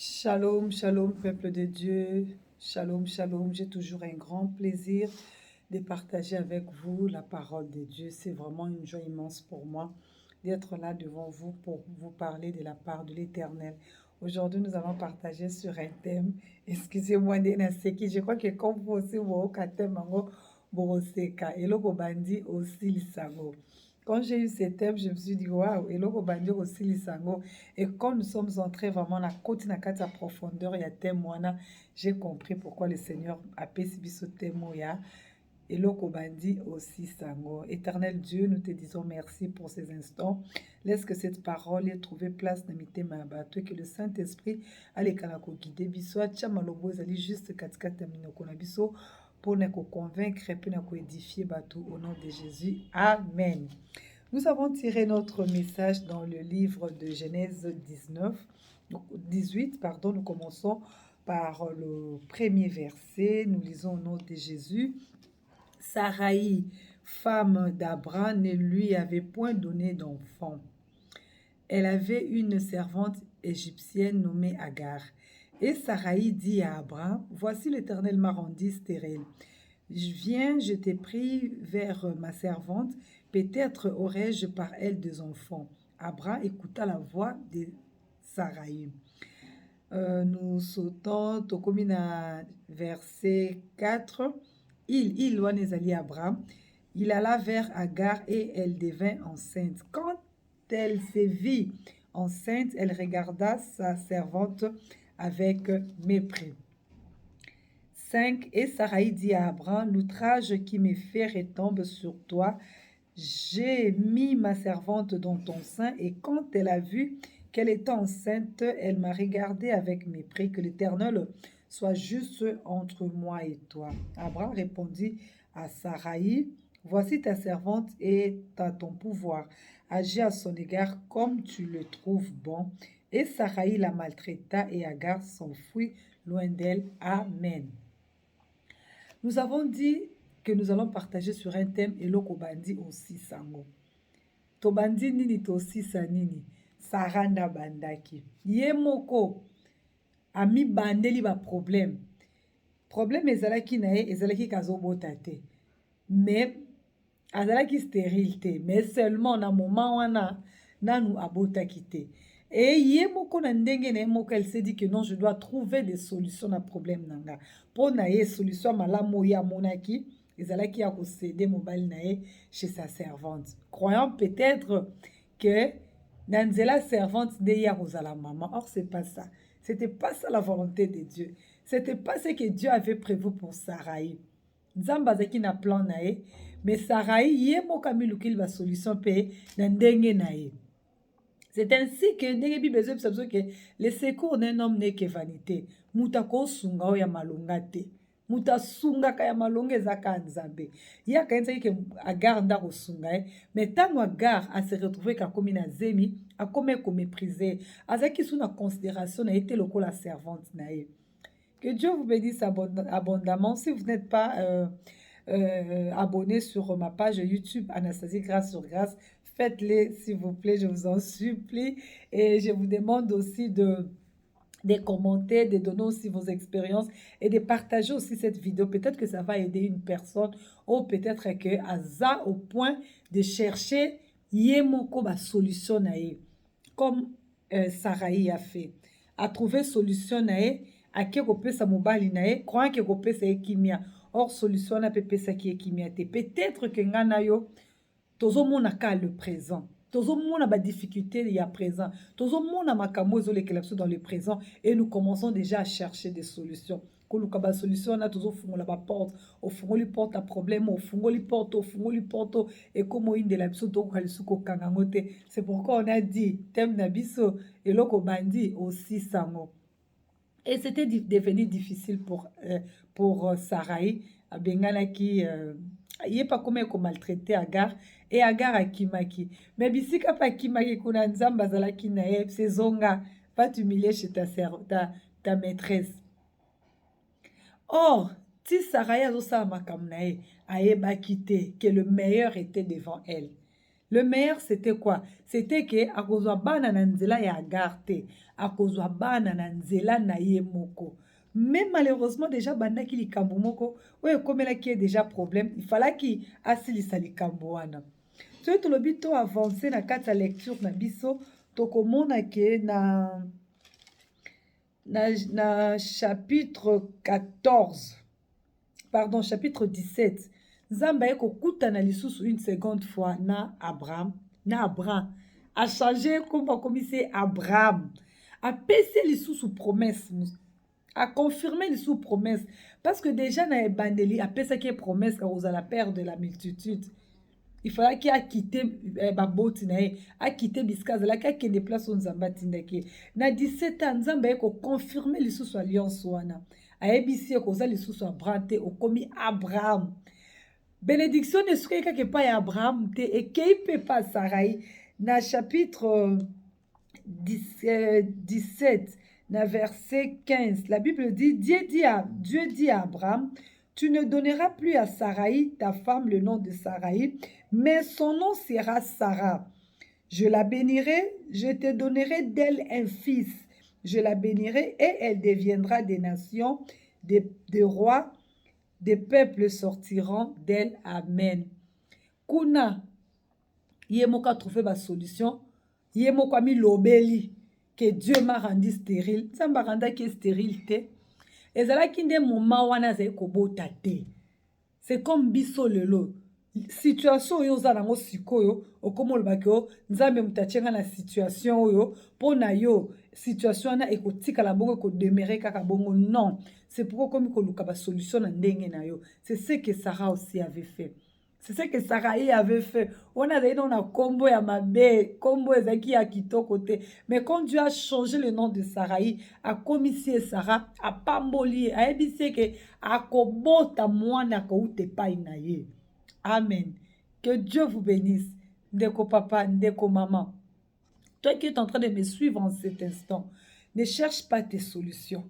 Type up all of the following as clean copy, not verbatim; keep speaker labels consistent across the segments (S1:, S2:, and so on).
S1: Shalom, shalom, peuple de Dieu. Shalom, shalom. J'ai toujours un grand plaisir de partager avec vous la parole de Dieu. C'est vraiment une joie immense pour moi d'être là devant vous pour vous parler de la part de l'Éternel. Aujourd'hui, nous allons partager sur un thème. Excusez-moi, Denaseki. Je crois que comme vous aussi, vous avez un thème, Boroseka. Et le Bandi aussi, Lisango. Quand j'ai eu ce thème, je me suis dit, waouh, et loko bandi aussi lisango. Et quand nous sommes entrés vraiment na côte na kati ya profondeur, il y a thème wana, j'ai compris pourquoi le Seigneur a payé ce thème ya. Et loko bandi aussi sango. Éternel Dieu, nous te disons merci pour ces instants. Laisse que cette parole ait trouvé place dans mes mabato et que le Saint-Esprit allait kanako guider biso. Tia malobo ezali juste katikati ya minoko na biso pour nous convaincre et pour édifier bateau au nom de Jésus. Amen. Nous avons tiré notre message dans le livre de Genèse 18. Nous commençons par le premier verset. Nous lisons au nom de Jésus. Saraï, femme d'Abraham, ne lui avait point donné d'enfant. Elle avait une servante égyptienne nommée Agar. Et Saraï dit à Abraham, voici l'Éternel m'a rendu stérile. Viens, je t'ai pris vers ma servante, peut-être aurais-je par elle des enfants. Abraham écouta la voix de Saraï. Nous sautons au verset 4. Abraham. Il alla vers Agar et elle devint enceinte. Quand elle se vit enceinte, elle regarda sa servante avec mépris. 5. Et Saraï dit à Abraham, l'outrage qui me fait retombe sur toi. J'ai mis ma servante dans ton sein et quand elle a vu qu'elle était enceinte, elle m'a regardé avec mépris. Que l'Éternel soit juste entre moi et toi. Abraham répondit à Saraï, voici ta servante est à ton pouvoir. Agis à son égard comme tu le trouves bon. Et Saraï la maltraita et Agar s'enfuit loin d'elle. Amen. Nous avons dit que nous allons partager sur un thème eloko bandi aussi sango. To bandi nini to aussi sanini. Saranda bandaki. Yemoko ami bandeli ba problème. Problème ezalaki na ye ezalaki kazobota te. Mais azalaki stérile te. Mais seulement na moment wana nanu abotaki te. Et yemoko na ndenge na yemoko elle s'est dit que non, je dois trouver des solutions à problème nanga. Pour na ye solution malamu ya monaki ezalaki ya céder mobile na ye chez sa servante. Croyant peut-être que nanzela servante de ya la maman. Or c'est pas ça. C'était pas ça la volonté de Dieu. C'était pas ce que Dieu avait prévu pour Saraï. Nzamba zaki na plan na ye, mais Saraï yemoko milukili ba solution pe na ndenge na ye. C'est ainsi que le secours d'un homme n'est que vanité. Muta ko sunga o ya malonga te. Muta sunga ka ya malonga ezaka nzambe. Ya kaenza ke Agar nda ko sunga mais tant Agar a se retrouvé ka komi na zemi, a comme ko mépriser. Azaki sous na considération na été lokola servante na ye. Que Dieu vous bénisse abondamment. Si vous n'êtes pas abonné sur ma page YouTube Anastasie Grâce sur Grâce, faites-le s'il vous plaît, je vous en supplie. Et je vous demande aussi de commenter, de donner aussi vos expériences et de partager aussi cette vidéo. Peut-être que ça va aider une personne ou peut-être que Aza au point de chercher yemoko ba solution na ye. Comme Saraï a fait. A trouvé solution na ye, a ke kopesa mobali na ye, croyant ke kopesa ye kimia. Or solution na pe pesa ki ye kimia te. Peut-être que ngana yo tozo mona ka le présent. Tozo mona ba difficulté il y a présent. Tozo mona makambo ezolekela biso dans le présent et nous commençons déjà à chercher des solutions. Koluka ba solution na tozo fungola ba porte, o fungoli porte à problème, o fungoli porte et comme inde la biso to kalisuko kangangote. C'est pourquoi on a dit thème na biso eloko bandi aussi sango. Et c'était devenu difficile pour Saraï, Bengana qui il n'est pas comme maltraité Agar et Agar a kimaki. Mais bisika pa kimaki kuna nzamba zalaki na ye c'est zonga va t'humilier chez ta maîtresse. Or, si Saraï a zo sa makamnae a eba quitté que le meilleur était devant elle. Le meilleur, c'était quoi? C'était que akozwa bana na nzela ya Agar te, akozwa bana na nzela na ye moko. Mais malheureusement, déjà, bandaki likambo moko, oyo ekomelaki ye déjà problème, il falaki asilisa likambo wana. Soki tolobi to avance na kati ya lecture na biso, tokomona ke na chapitre 14, pardon, chapitre 17, Nzambe aye kokutana lisusu une seconde fois na Abraham, a changé comme akomisi Abraham, a pesé lisusu promesse, a confirmé lisusu promesse, parce que déjà na ebandeli a pesé ki promesse ka ozala père de la multitude. Il fallait qu'il a quitté baboti na ye, a quitté biskaza la ka kende place on Nzambe atindaki. Na 17 ans Nzambe aye ko confirmer lisusu alliance wana. Ayebisi koza lisusu Abraham te okomi Abraham. Bénédiction ne serait que pas Abraham te et qu'il peut pas Sarai. Na chapitre 17, na verset 15, la Bible dit, Dieu dit à Abraham, tu ne donneras plus à Sarai, ta femme, le nom de Sarai, mais son nom sera Sarah. Je la bénirai, je te donnerai d'elle un fils. Je la bénirai et elle deviendra des nations, des rois, des peuples sortiront d'elle. Amen. Kuna, yemoka trouvé ma solution, yemoka mi lobeli, que Dieu m'a rendu stérile. Ça m'a rendu qui est stérilité. Et ça là qui n'est moment wana zay kobota te. C'est comme biso lelo. Situation yo za nango sikoyo okomo lobakyo nzambe mutachenga na situation yo pona yo situation na ekotika la bongo ko demeurer kaka bongo non, c'est pourquoi comme ko luka ba solution na ndenge na yo. C'est ce que Sarah aussi avait fait. C'est ce que Sarai avait fait. On a dit on a combo ya mabe, combo ezaki ya kitoko te. Mais quand Dieu a changé le nom de Sarai, a commissionné Sarah, a pamboli, a ebise que a kobota mwana ko ute pa inaye. Amen. Que Dieu vous bénisse. Ndeko papa, ndeko maman. Toi qui es en train de me suivre en cet instant, ne cherche pas tes solutions.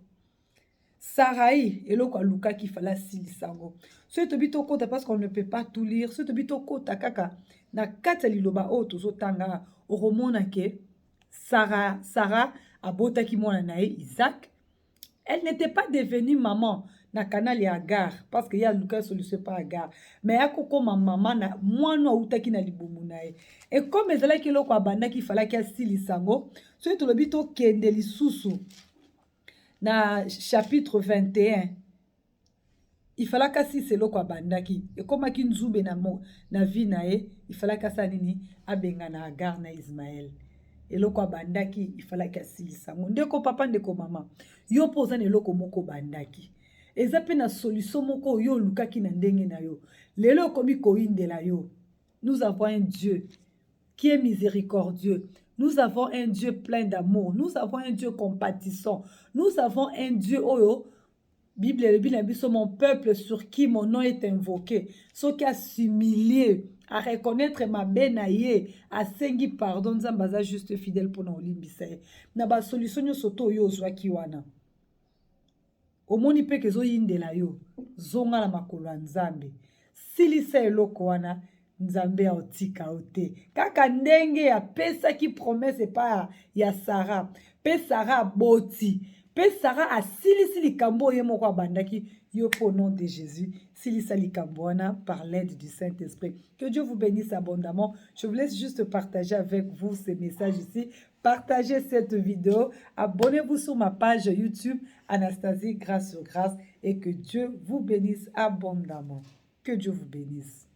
S1: Sarai, et l'autre Luka qui fallait silisango. Ce tobito kota parce qu'on ne peut pas tout lire. Ce tobito kota kaka na kata liloba o tozotanga oromona ke Sarah abota ki mwana nae Isaac. Elle n'était pas devenue maman na canal ya Agar parce que ya Luka solution pas Agar. Mais ya koko maman na mwana utaki na libumu nae. Et comme ezala ki loko abanda ki fallait ki silisango, ce tobito kende lisusu. Na chapitre 21, il fallait qu'assi c'est loko bandaki. Et comme aki nzube na vie nae, il fallait qu'asa nini abenga na Agar na Ismaël. Et loko bandaki, il fallait qu'assi lisango. Ndeko papa ndeko mama. Yo posa ne loko moko bandaki. Ezape na solution moko yo lukaki na ndenge na yo. Lelo komi koinde la yo. Nous avons un Dieu qui est miséricordieux. Nous avons un Dieu plein d'amour. Nous avons un Dieu compatissant. Nous avons un Dieu, Bible, mon peuple sur qui mon nom est invoqué. Ce qui a s'humilié, à reconnaître ma benaye, à sengi pardon, Zambaza juste fidèle pour nous limbisaye. Na ba solution yo soto yo zwa kiwana. Omoni pe kezo yinde la yo. Zonga la makolo nzambe. Silisa eloko wana. Nzambe ya otika ote. Kaka ndenge ya pesa ki promesse pa ya Sarah. Pe Sarah boti. Pe Sarah a silisi likambo ye moko abandaki yo au nom de Jésus. Silisa likambo wana par l'aide du Saint-Esprit. Que Dieu vous bénisse abondamment. Je vous laisse juste partager avec vous ces messages ici. Partagez cette vidéo. Abonnez-vous sur ma page YouTube Anastasie Grâce sur Grâce et que Dieu vous bénisse abondamment. Que Dieu vous bénisse.